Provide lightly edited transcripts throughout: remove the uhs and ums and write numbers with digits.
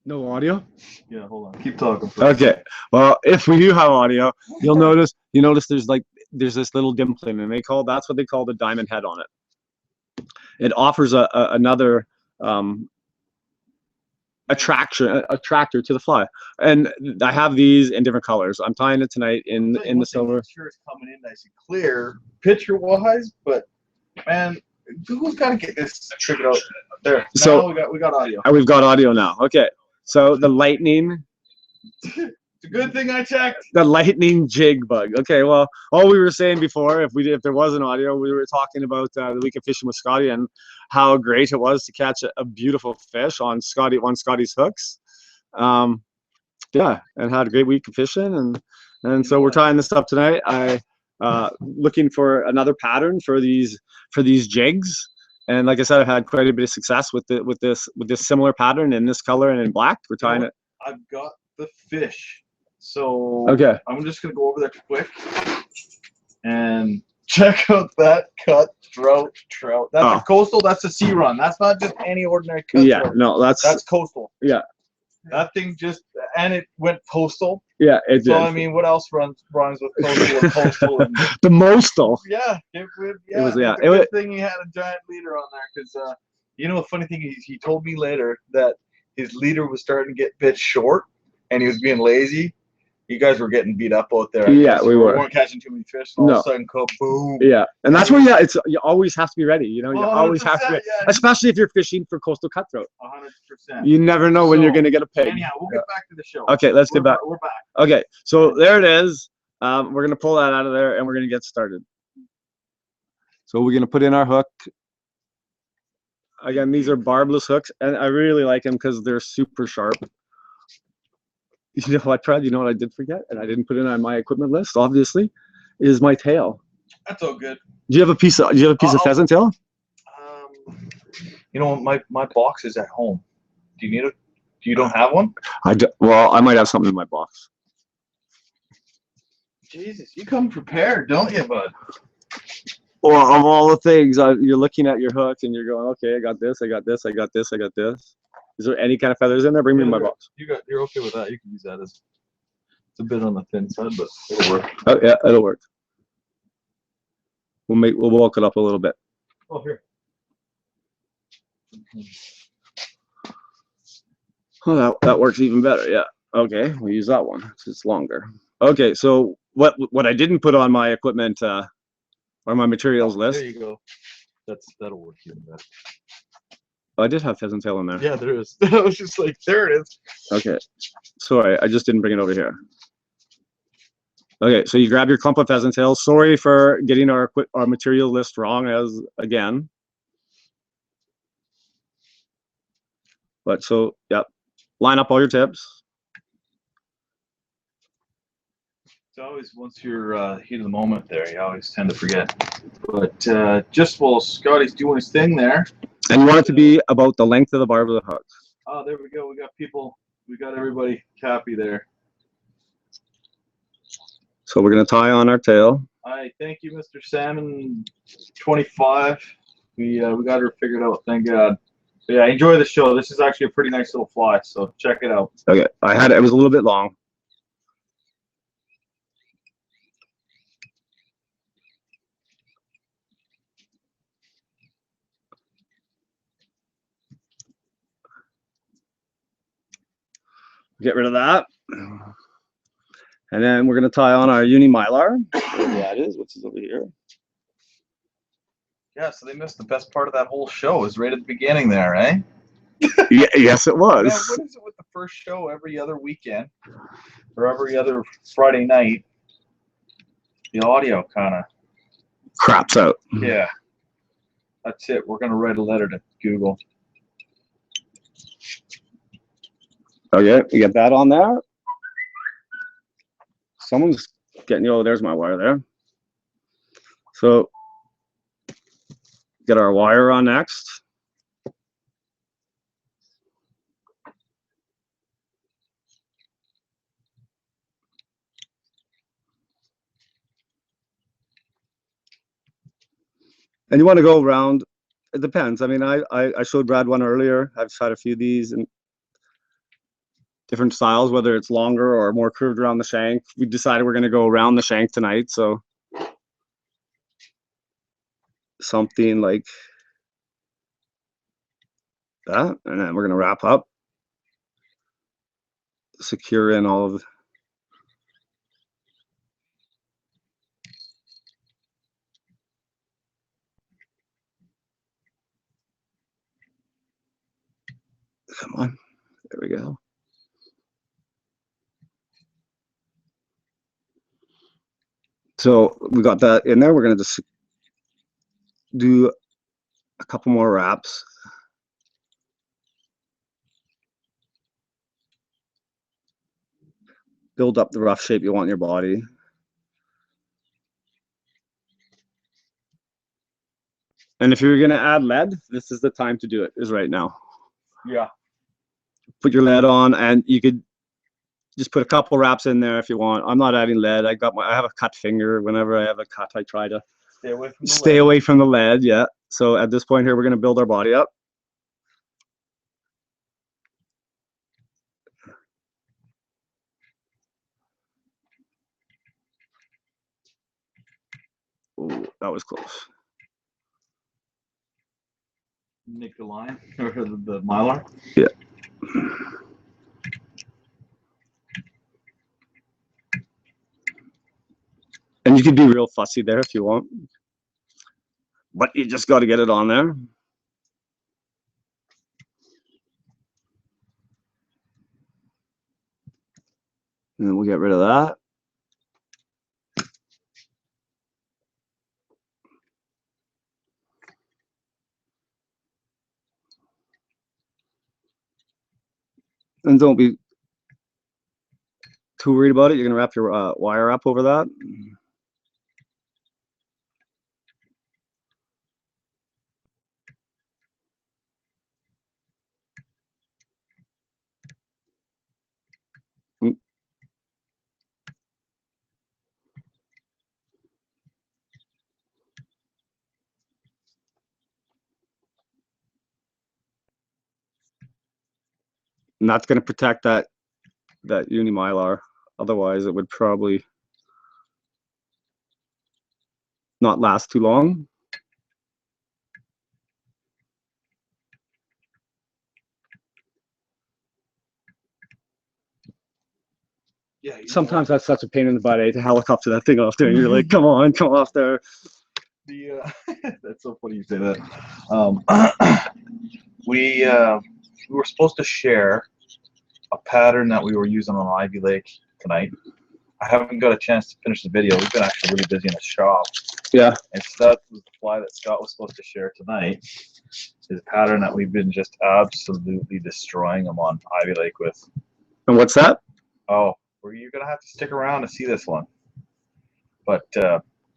No audio? Yeah, hold on. Keep talking. Okay. Well, if we do have audio, you notice there's this little dimpling, and that's what they call the diamond head on it. It offers another attractor to the fly. And I have these in different colors. I'm tying it tonight in the silver. Sure, it's coming in nice and clear, picture wise, but man, Google's got to get this figured out. There. So now we got audio. We've got audio now. Okay. So the lightning. It's a good thing I checked. The lightning jig bug. Okay, well, all we were saying before, if there was an audio, we were talking about the week of fishing with Scotty and how great it was to catch a beautiful fish on Scotty's hooks. Yeah, and had a great week of fishing, and so we're tying this up tonight. I looking for another pattern for these jigs, and like I said, I've had quite a bit of success with this similar pattern in this color and in black. We're tying it. I've got the fish. So okay, I'm just gonna go over there quick and check out that cut trout. That's a coastal. That's a sea run. That's not just any ordinary cut. Yeah, trout. No, that's coastal. Yeah, that thing and it went postal. Yeah, it did. So I mean, what else rhymes with coastal and postal? And, the mostal. Yeah, it was. Yeah, it was. Good thing he had a giant leader on there because the funny thing is he told me later that his leader was starting to get a bit short and he was being lazy. You guys were getting beat up out there. Yeah, we were. We weren't catching too many fish. And all of a sudden, kaboom. Yeah, and that's where you always have to be ready. You always have to be, especially if you're fishing for coastal cutthroat. 100%. You never know when you're going to get a pig. Anyhow, we'll get back to the show. Okay, let's get back. We're back. Okay, so there it is. We're going to pull that out of there, and we're going to get started. So we're going to put in our hook. Again, these are barbless hooks, and I really like them because they're super sharp. You know what, Fred? You know what I did forget, and I didn't put it on my equipment list. Obviously, is my tail. That's all good. Do you have a piece of pheasant tail? My box is at home. Do you need it? You don't have one? Well, I might have something in my box. Jesus, you come prepared, don't you, bud? Well, of all the things, you're looking at your hook and you're going, okay, I got this, I got this, I got this, I got this. Is there any kind of feathers in there? Bring me my box. You're okay with that? You can use that it's a bit on the thin side, but it'll work. Oh yeah, it'll work. We'll bulk it up a little bit. Oh, here. Oh, that works even better. Yeah. Okay, we'll use that one. It's longer. Okay, so what I didn't put on my equipment or my materials list. There you go. That'll work even better. Oh, I did have pheasant tail in there. Yeah, there is. I was just like, there it is. Okay. Sorry, I just didn't bring it over here. Okay, so you grab your clump of pheasant tail. Sorry for getting our material list wrong again. But so, yep. Line up all your tips. It's always, once you're heat of the moment there, you always tend to forget. But just while Scotty's doing his thing there. And you want it to be about the length of the barb of the hook. Oh, there we go. We got everybody happy there. So we're going to tie on our tail. Hi, thank you, Mr. Salmon 25. We got her figured out, thank God. But yeah, enjoy the show. This is actually a pretty nice little fly, so check it out. Okay, it was a little bit long. Get rid of that. And then we're going to tie on our uni mylar. That is, which is over here. Yeah, so they missed the best part of that whole show. Is right at the beginning there, eh? Yeah, yes, it was. Man, what is it with the first show every other weekend or every other Friday night? The audio kind of craps out. Yeah, that's it. We're going to write a letter to Google. Okay, you get that on there. Someone's getting you. Oh, there's my wire there. So get our wire on next. And you want to go around. It depends. I mean, I showed Brad one earlier. I've tried a few of these, and different styles, whether it's longer or more curved around the shank. We decided we're going to go around the shank tonight, so something like that, and then we're going to wrap up, secure in all of come on, there we go. So we got that in there. We're going to just do a couple more wraps. Build up the rough shape you want in your body. And if you're going to add lead, this is the time to do it, is right now. Yeah. Put your lead on, and you could just put a couple wraps in there if you want. I'm not adding lead. I have a cut finger. Whenever I have a cut, I try to stay away from the lead. Yeah. So at this point here, we're going to build our body up. Ooh, that was close. Make the line or the mylar. Yeah. And you could be real fussy there if you want, but you just got to get it on there. And then we'll get rid of that. And don't be too worried about it. You're going to wrap your wire up over that. And that's going to protect that uni mylar. Otherwise, it would probably not last too long. Yeah. Sometimes that's such a pain in the butt, to helicopter that thing off there. And you're like, come on, come off there. That's so funny you say that. We were supposed to share a pattern that we were using on Ivy Lake tonight. I haven't got a chance to finish the video. We've been actually really busy in the shop. Yeah. And so that was the fly that Scott was supposed to share tonight. Is a pattern that we've been just absolutely destroying them on Ivy Lake with. And what's that? Oh, well, you're gonna have to stick around to see this one. But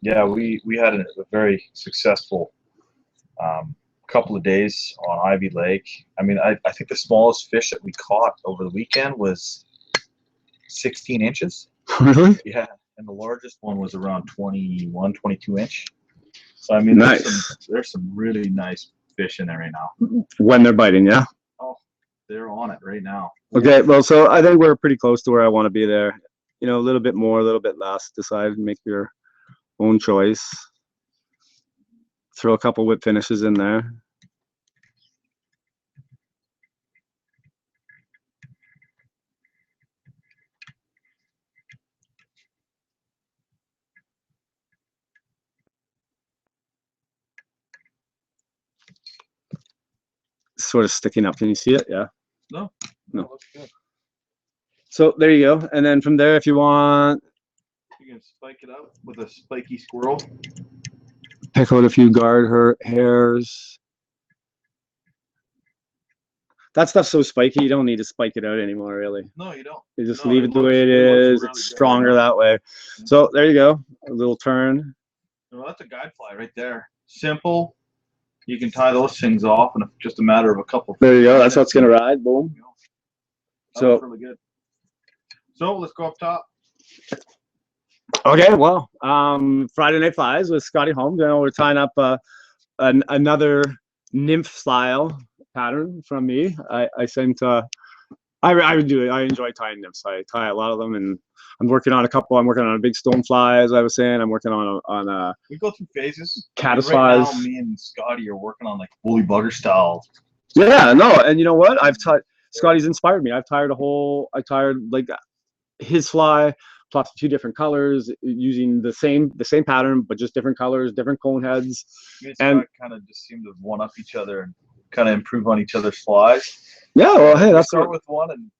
yeah, we had a very successful couple of days on Ivy Lake. I mean, I think the smallest fish that we caught over the weekend was 16 inches. Really? Yeah, and the largest one was around 21, 22 inch. So I mean, nice. There's some really nice fish in there right now. When they're biting, yeah. Oh, they're on it right now. Okay, well, so I think we're pretty close to where I want to be there. You know, a little bit more, a little bit less. Decide, make your own choice. Throw a couple whip finishes in there. Sort of sticking up. Can you see it? Yeah. No. Looks good. So there you go. And then from there, if you want, you can spike it up with a spiky squirrel. Pick out a few guard hairs. That stuff's so spiky, you don't need to spike it out anymore, really. No, you don't. You just leave it the way it is. It's stronger that way. So there you go. A little turn. Well, that's a guide fly right there. Simple. You can tie those things off in just a matter of a couple. There you go. That's what's going to ride. Boom. So really good. So let's go up top. Okay, well, Friday Night Flies with Scotty Holmes. You know, we're tying up another nymph style pattern from me. I sent I would do it. I enjoy tying nymphs. I tie a lot of them, and I'm working on a couple. I'm working on a big stonefly, as I was saying. I'm working on We go through phases. caddisflies. Right now, me and Scotty are working on like woolly bugger style. Yeah, no, and you know what? I've tied. Scotty's inspired me. I tied like his fly plus a few different colors using the same pattern, but just different colors, different cone heads. Me and Scott kind of just seem to one up each other and kind of improve on each other's flies. Yeah, well, hey, that's start with one and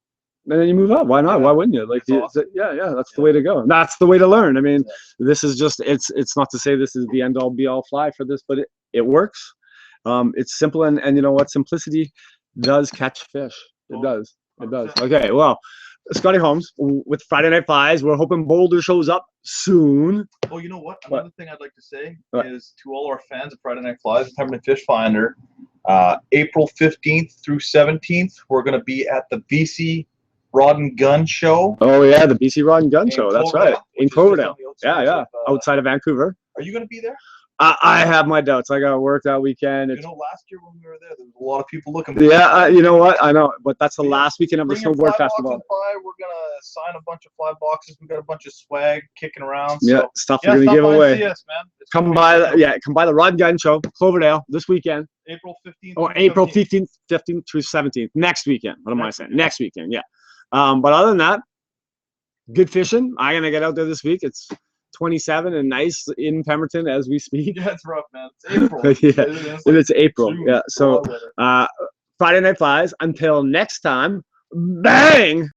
then you move up. Why not? Yeah, why wouldn't you? Like, awesome. That's the way to go. That's the way to learn. I mean, this is just it's not to say this is the end all be all fly for this, but it works. It's simple, and you know what? Simplicity does catch fish. It does. It does. Okay, well, Scotty Holmes with Friday Night Flies. We're hoping Boulder shows up soon. Oh, you know what? Another thing I'd like to say is to all our fans of Friday Night Flies, Peppermint Fish Finder, April 15th through 17th, we're going to be at the BC Rod and Gun Show. Oh yeah, the BC Rod and Gun Show. That's right, in Cloverdale. Yeah, outside of Vancouver. Are you going to be there? I have my doubts. I got to work that weekend. You know, last year when we were there was a lot of people looking. Yeah, you know what? I know, but that's the last weekend of the snowboard festival. We're gonna sign a bunch of fly boxes. We got a bunch of swag kicking around. Yeah, stuff we're gonna give away. See us, man. Come by the Rod and Gun Show, Cloverdale, this weekend. April 15th. Or April 15th through 17th. Next weekend. What am I saying? Next weekend. Yeah. But other than that, good fishing. I'm gonna get out there this week. It's 27 and nice in Pemberton as we speak. Yeah, it's rough, man. It's April. It's April. Yeah. So Friday Night Flies. Until next time, bang!